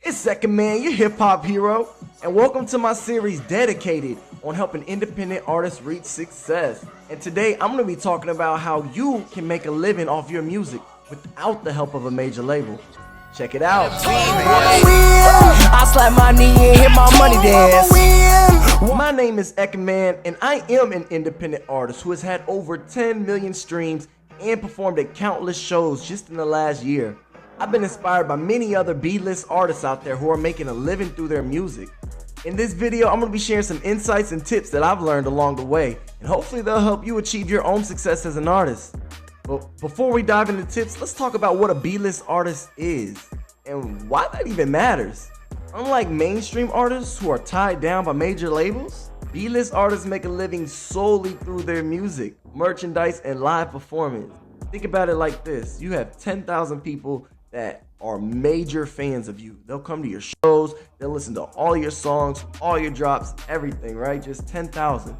It's Second Man, your hip hop hero, and welcome to my series dedicated on helping independent artists reach success. And today I'm going to be talking about how you can make a living off your music without the help of a major label. Check it out. I slap my knee and hit my money dance. My name is Ekman, and I am an independent artist who has had over 10 million streams and performed at countless shows just in the last year. I've been inspired by many other B-list artists out there who are making a living through their music. In this video, I'm going to be sharing some insights and tips that I've learned along the way, and hopefully they'll help you achieve your own success as an artist. But before we dive into tips, let's talk about what a B-list artist is and why that even matters. Unlike mainstream artists who are tied down by major labels, B-list artists make a living solely through their music, merchandise, and live performance. Think about it like this. You have 10,000 people that are major fans of you. They'll come to your shows, they'll listen to all your songs, all your drops, everything, right? Just 10,000.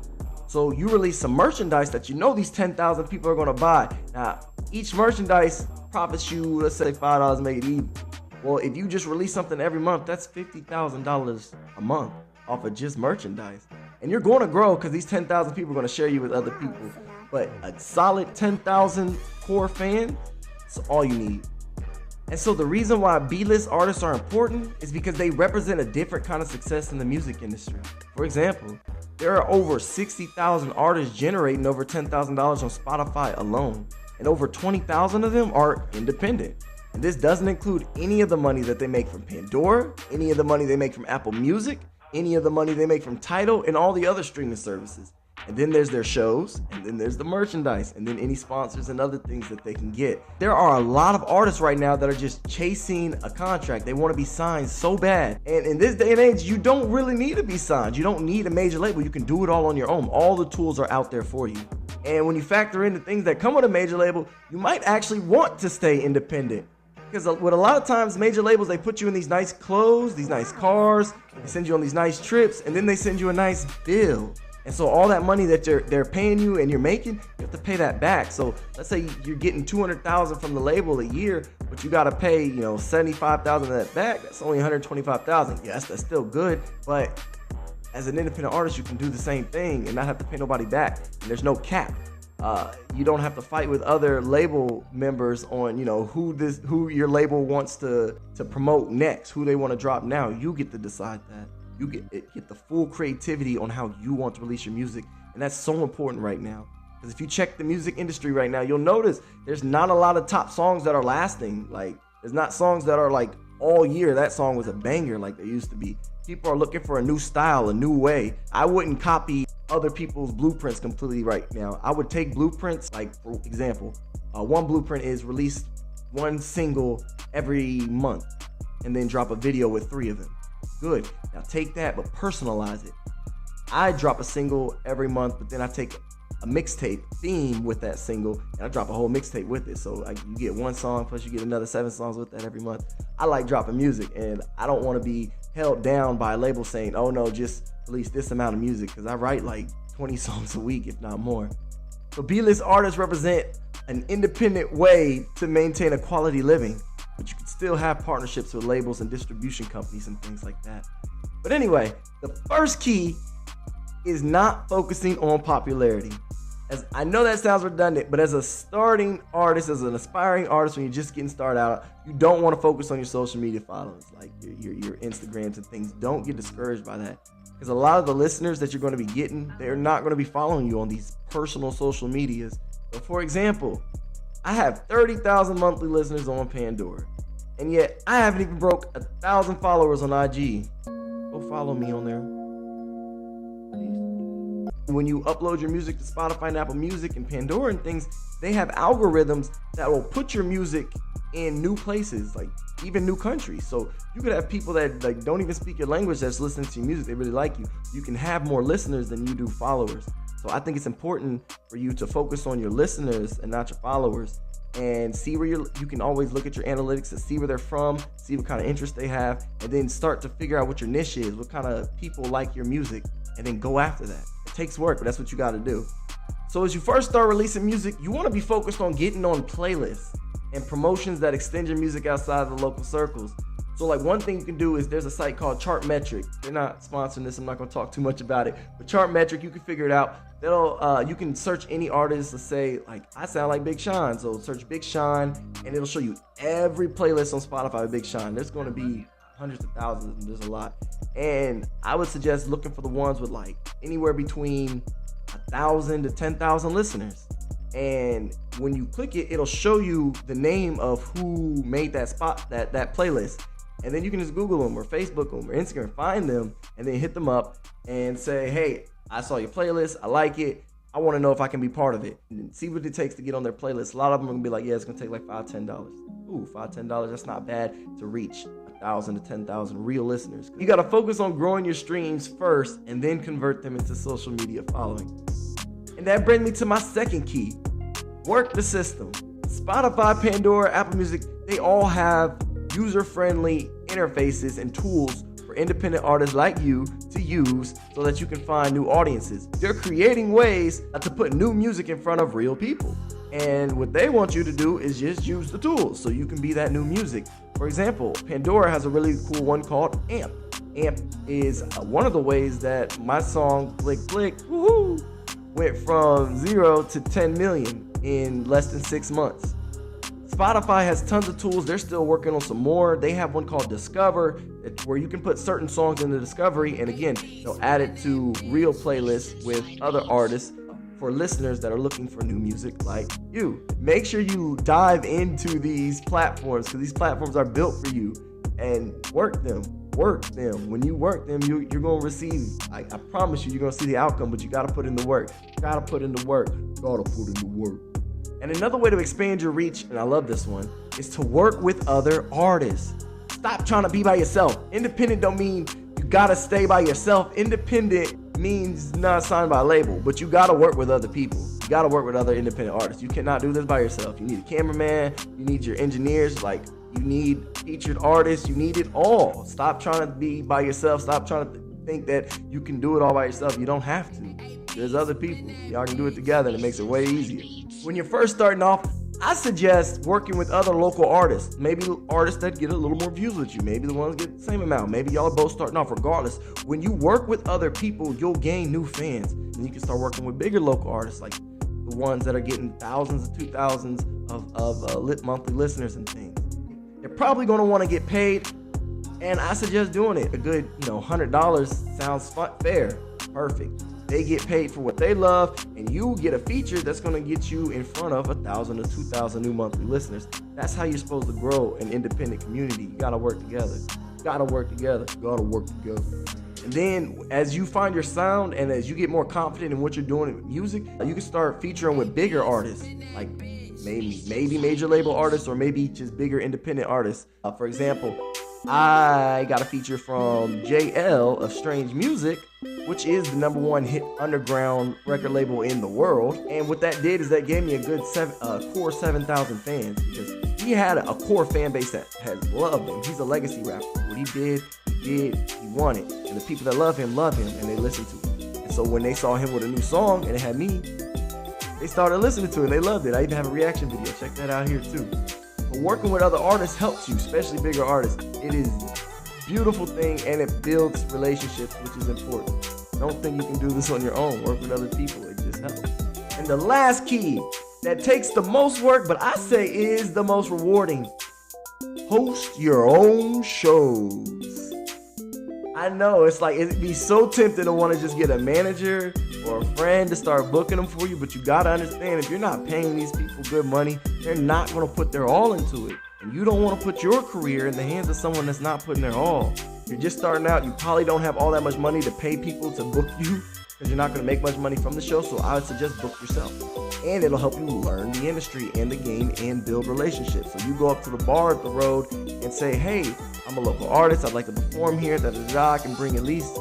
So you release some merchandise that you know these 10,000 people are gonna buy. Now, each merchandise profits you, let's say $5, make it even. Well, if you just release something every month, that's $50,000 a month off of just merchandise. And you're gonna grow because these 10,000 people are gonna share you with other people. But a solid 10,000 core fan, that's all you need. And so the reason why B-list artists are important is because they represent a different kind of success in the music industry. For example, there are over 60,000 artists generating over $10,000 on Spotify alone, and over 20,000 of them are independent. And this doesn't include any of the money that they make from Pandora, any of the money they make from Apple Music, any of the money they make from Tidal, and all the other streaming services. And then there's their shows, and then there's the merchandise, and then any sponsors and other things that they can get. There are a lot of artists right now that are just chasing a contract. They want to be signed so bad. And in this day and age, you don't really need to be signed. You don't need a major label. You can do it all on your own. All the tools are out there for you. And when you factor in the things that come with a major label, you might actually want to stay independent. Because with a lot of times, major labels, they put you in these nice clothes, these nice cars, they send you on these nice trips, and then they send you a nice bill. And so all that money that they're paying you and you're making, you have to pay that back. So let's say you're getting $200,000 from the label a year, but you got to pay, $75,000 of that back. That's only $125,000. Yes, that's still good, but as an independent artist, you can do the same thing and not have to pay nobody back. And there's no cap. You don't have to fight with other label members on, who your label wants to promote next, who they want to drop now. You get to decide that. You get the full creativity on how you want to release your music, and that's so important right now. Because if you check the music industry right now, you'll notice there's not a lot of top songs that are lasting. Like, there's not songs that are like all year that song was a banger like they used to be. People are looking for a new style, a new way. I wouldn't copy other people's blueprints completely right now. I would take blueprints, like for example, one blueprint is release one single every month and then drop a video with 3 of them. Good. Now take that, but personalize it. I drop a single every month, but then I take a mixtape theme with that single, and I drop a whole mixtape with it. So you get one song, plus you get another 7 songs with that every month. I like dropping music, and I don't want to be held down by a label saying, oh no, just release this amount of music, because I write like 20 songs a week, if not more. So B-list artists represent an independent way to maintain a quality living, but you can still have partnerships with labels and distribution companies and things like that. But anyway, the first key is not focusing on popularity. As I know that sounds redundant, but as a starting artist, as an aspiring artist, when you're just getting started out, you don't want to focus on your social media followers, like your Instagrams and things. Don't get discouraged by that. Because a lot of the listeners that you're going to be getting, they're not going to be following you on these personal social medias. So for example, I have 30,000 monthly listeners on Pandora, and yet I haven't even broke 1,000 followers on IG. Go follow me on there. When you upload your music to Spotify and Apple Music and Pandora and things, they have algorithms that will put your music in new places, like even new countries. So you could have people that like don't even speak your language that's listening to your music. They really like you. You can have more listeners than you do followers. So I think it's important for you to focus on your listeners and not your followers, and see where you can always look at your analytics and see where they're from, see what kind of interest they have, and then start to figure out what your niche is, what kind of people like your music, and then go after that. It takes work, but that's what you got to do. So as you first start releasing music, you want to be focused on getting on playlists and promotions that extend your music outside of the local circles. So like one thing you can do is there's a site called Chartmetric. They're not sponsoring this. I'm not going to talk too much about it. But Chartmetric, you can figure it out. You can search any artist. Let's say like I sound like Big Sean. So search Big Sean and it'll show you every playlist on Spotify with Big Sean. There's going to be hundreds of thousands. There's a lot. And I would suggest looking for the ones with like anywhere between 1,000 to 10,000 listeners. And when you click it, it'll show you the name of who made that playlist. And then you can just Google them or Facebook them or Instagram, find them, and then hit them up and say, hey, I saw your playlist. I like it. I want to know if I can be part of it. And see what it takes to get on their playlist. A lot of them are going to be like, yeah, it's going to take like $5, $10. Ooh, $5, $10. That's not bad to reach 1,000 to 10,000 real listeners. You got to focus on growing your streams first and then convert them into social media following. And that brings me to my second key. Work the system. Spotify, Pandora, Apple Music, they all have user-friendly interfaces and tools for independent artists like you to use so that you can find new audiences. They're creating ways to put new music in front of real people. And what they want you to do is just use the tools so you can be that new music. For example, Pandora has a really cool one called AMP. AMP is one of the ways that my song Blick Blick went from 0 to 10 million in less than 6 months. Spotify has tons of tools. They're still working on some more. They have one called Discover, where you can put certain songs into Discovery, and again, they'll add it to real playlists with other artists for listeners that are looking for new music like you. Make sure you dive into these platforms because these platforms are built for you, and work them. When you work them, you're going to receive, I promise you're going to see the outcome, but you got to put in the work. And another way to expand your reach, and I love this one, is to work with other artists. Stop trying to be by yourself. Independent don't mean you got to stay by yourself. Independent means not signed by a label, but you got to work with other people. You got to work with other independent artists. You cannot do this by yourself. You need a cameraman. You need your engineers. You need featured artists. You need it all. Stop trying to be by yourself. Stop trying to think that you can do it all by yourself. You don't have to. There's other people. Y'all can do it together, and it makes it way easier. When you're first starting off, I suggest working with other local artists. Maybe artists that get a little more views with you. Maybe the ones get the same amount. Maybe y'all are both starting off. Regardless, when you work with other people, you'll gain new fans. And you can start working with bigger local artists, like the ones that are getting thousands and 2,000s of monthly listeners and things. They're probably going to want to get paid, and I suggest doing it. A good, $100 sounds fair, perfect. They get paid for what they love, and you get a feature that's going to get you in front of 1,000 to 2,000 new monthly listeners. That's how you're supposed to grow an independent community. You got to work together. And then as you find your sound and as you get more confident in what you're doing with music, you can start featuring with bigger artists, like maybe major label artists or maybe just bigger independent artists. For example, I got a feature from JL of Strange Music, which is the #1 hit underground record label in the world. And what that did is that gave me a good core 7,000 fans, because he had a core fan base that has loved him. He's a legacy rapper. What he did, he won it. And the people that love him, and they listen to him. And so when they saw him with a new song and it had me, they started listening to it and they loved it. I even have a reaction video. Check that out here too. But working with other artists helps you, especially bigger artists. It is a beautiful thing, and it builds relationships, which is important. Don't think you can do this on your own. Work with other people. It just helps. And the last key that takes the most work, but I say is the most rewarding: host your own shows. I know it'd be so tempting to want to just get a manager or a friend to start booking them for you, but you gotta understand, if you're not paying these people good money, they're not gonna put their all into it. And you don't want to put your career in the hands of someone that's not putting their all. You're just starting out. You probably don't have all that much money to pay people to book you, because you're not going to make much money from the show. So I would suggest book yourself. And it'll help you learn the industry and the game and build relationships. So you go up to the bar at the road and say, hey, I'm a local artist. I'd like to perform here. I can bring at least,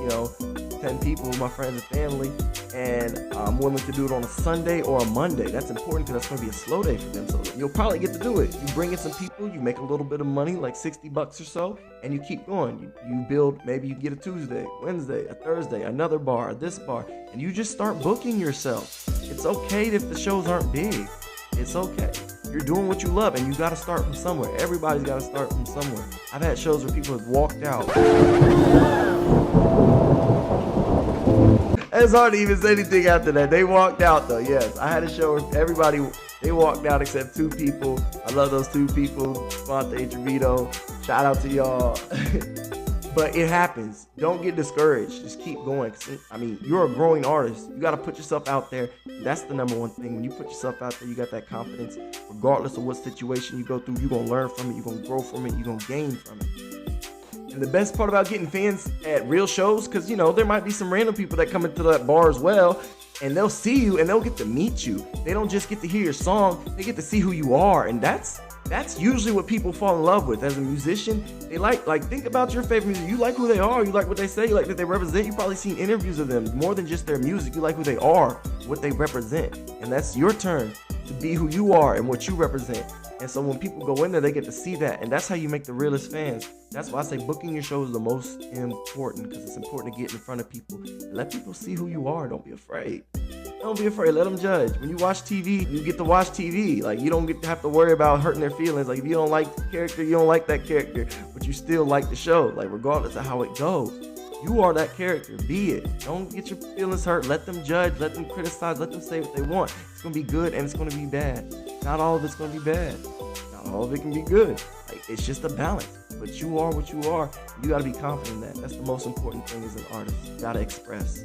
10 people, my friends and family. And I'm willing to do it on a Sunday or a Monday. That's important because that's going to be a slow day for them. So you'll probably get to do it. You bring in some people, you make a little bit of money, like $60 or so, and you keep going. You build, maybe you get a Tuesday, Wednesday, a Thursday, another bar, this bar, and you just start booking yourself. It's okay if the shows aren't big. It's okay. you're doing what you love, and you got to start from somewhere. Everybody's got to start from somewhere. I've had shows where people have walked out. It's hard to even say anything after that. They walked out though, yes. I had a show where everybody, they walked out except 2 people. I love those 2 people, Fonte and Trevito. Shout out to y'all. But it happens. Don't get discouraged. Just keep going. I mean, you're a growing artist. You got to put yourself out there. That's the number one thing. When you put yourself out there, you got that confidence. Regardless of what situation you go through, you're going to learn from it. You're going to grow from it. You're going to gain from it. And the best part about getting fans at real shows, because, you know, there might be some random people that come into that bar as well, and they'll see you and they'll get to meet you. They don't just get to hear your song. They get to see who you are. And that's usually what people fall in love with as a musician. They like think about your favorite music. You like who they are. You like what they say. You like that they represent. You've probably seen interviews of them. More than just their music. You like who they are, what they represent. And that's your turn to be who you are and what you represent. And so when people go in there, they get to see that. And that's how you make the realest fans. That's why I say booking your show is the most important, because it's important to get in front of people and let people see who you are. Don't be afraid. Don't be afraid. Let them judge. When you watch TV, you get to watch TV. Like, you don't get to have to worry about hurting their feelings. Like, if you don't like the character, you don't like that character, but you still like the show. Like, regardless of how it goes, you are that character. Be it. Don't get your feelings hurt. Let them judge. Let them criticize. Let them say what they want. It's going to be good and it's going to be bad. Not all of it's going to be bad. Not all of it can be good. Like, it's just a balance. But you are what you are. You got to be confident in that. That's the most important thing as an artist. You got to express.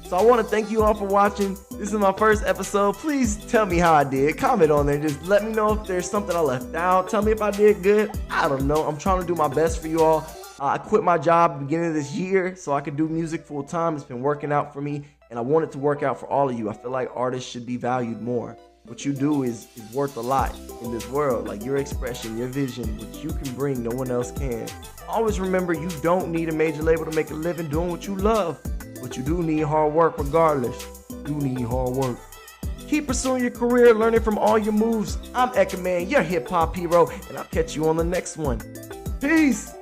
So I want to thank you all for watching. This is my first episode. Please tell me how I did. Comment on there. Just let me know if there's something I left out. Tell me if I did good. I don't know. I'm trying to do my best for you all. I quit my job at the beginning of this year so I could do music full time. It's been working out for me, and I want it to work out for all of you. I feel like artists should be valued more. What you do is worth a lot in this world. Like, your expression, your vision, what you can bring, no one else can. Always remember, you don't need a major label to make a living doing what you love. But you do need hard work regardless. You need hard work. Keep pursuing your career, learning from all your moves. I'm Eka Man, your hip hop hero, and I'll catch you on the next one. Peace.